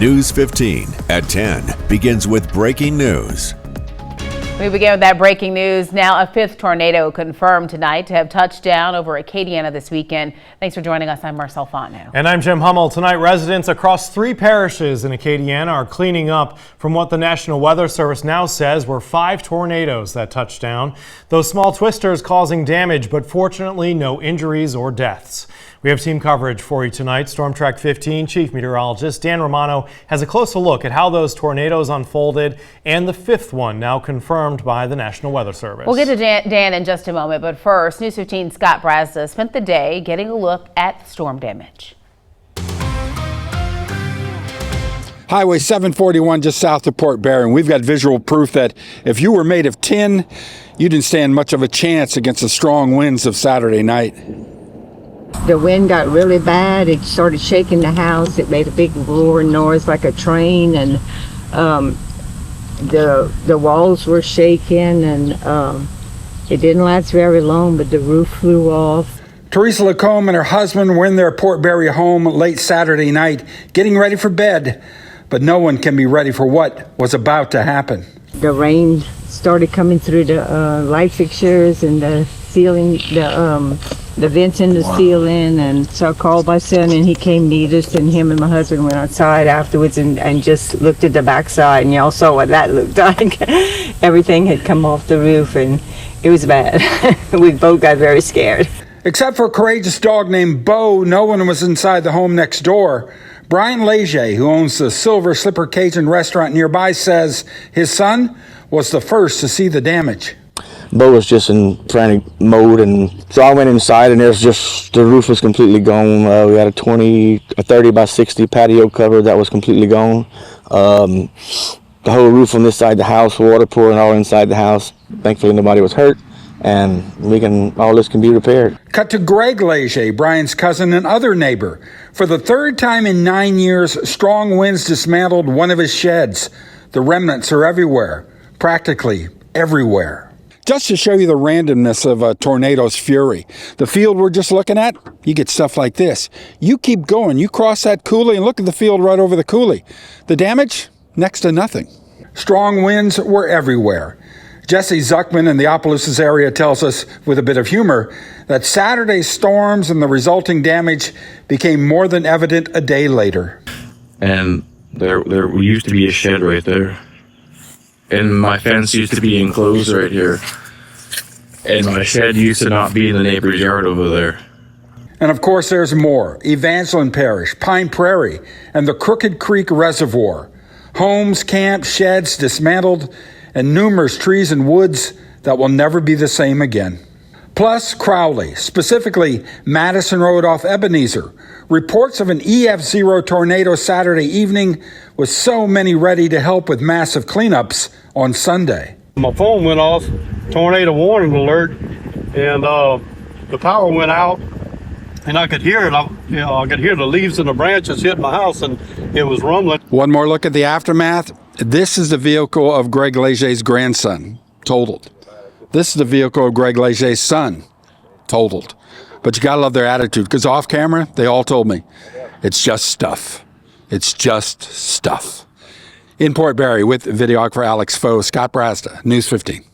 News 15 at 10 begins with breaking news. We begin with that breaking news. Now, a fifth tornado confirmed tonight to have touched down over Acadiana this weekend. Thanks for joining us. I'm Marcel Fontenot. And I'm Jim Hummel. Tonight, residents across 3 parishes in Acadiana are cleaning up from what the National Weather Service now says were 5 tornadoes that touched down. Those small twisters causing damage, but fortunately no injuries or deaths. We have team coverage for you tonight. Storm Track 15 Chief Meteorologist Dan Romano has a closer look at how those tornadoes unfolded and the 5th one now confirmed by the National Weather Service. We'll get to Dan in just a moment, but first, News 15's Scott Brazda spent the day getting a look at storm damage. Highway 741 just south of Port Barre, and we've got visual proof that if you were made of tin, you didn't stand much of a chance against the strong winds of Saturday night. The wind got really bad. It started shaking the house. It made a big roaring noise like a train, and the walls were shaking, and it didn't last very long, but the roof flew off. Theresa Lacombe and her husband were in their Port Barre home late Saturday night, getting ready for bed, but no one can be ready for what was about to happen. The rain started coming through the light fixtures and the ceiling, the vents in the ceiling, and so I called my son, and he came meet us, and him and my husband went outside afterwards and just looked at the backside, and y'all saw what that looked like. Everything had come off the roof, and it was bad. We both got very scared. Except for a courageous dog named Bo, no one was inside the home next door. Brian Leger, who owns the Silver Slipper Cajun Restaurant nearby, says his son was the first to see the damage. Bo was just in frantic mode, and so I went inside, and there's just, the roof was completely gone. We had a 30 by 60 patio cover that was completely gone. The whole roof on this side of the house, water pouring all inside the house. Thankfully nobody was hurt, and all this can be repaired. Cut to Greg Leger, Brian's cousin and other neighbor. For the 3rd time in 9 years, strong winds dismantled one of his sheds. The remnants are everywhere, practically everywhere. Just to show you the randomness of a tornado's fury, the field we're just looking at, you get stuff like this. You keep going, you cross that coulee and look at the field right over the coulee. The damage? Next to nothing. Strong winds were everywhere. Jesse Zuchkan in the Opelousas area tells us, with a bit of humor, that Saturday's storms and the resulting damage became more than evident a day later. And there used to be a shed right there. And my fence used to be enclosed right here. And my shed used to not be in the neighbor's yard over there. And of course there's more. Evangeline Parish, Pine Prairie, and the Crooked Creek Reservoir. Homes, camps, sheds dismantled, and numerous trees and woods that will never be the same again. Plus Crowley, specifically Madison Road off Ebenezer. Reports of an EF0 tornado Saturday evening, with so many ready to help with massive cleanups on Sunday. My phone went off, tornado warning alert, and the power went out, and I could hear it. I could hear the leaves and the branches hit my house, and it was rumbling. One more look at the aftermath. This is the vehicle of Greg Leger's grandson, totaled. This is the vehicle of Greg Leger's son, totaled. But you gotta love their attitude, because off camera, they all told me, it's just stuff. It's just stuff. In Port Barre with videographer Alex Foe, Scott Brazda, News 15.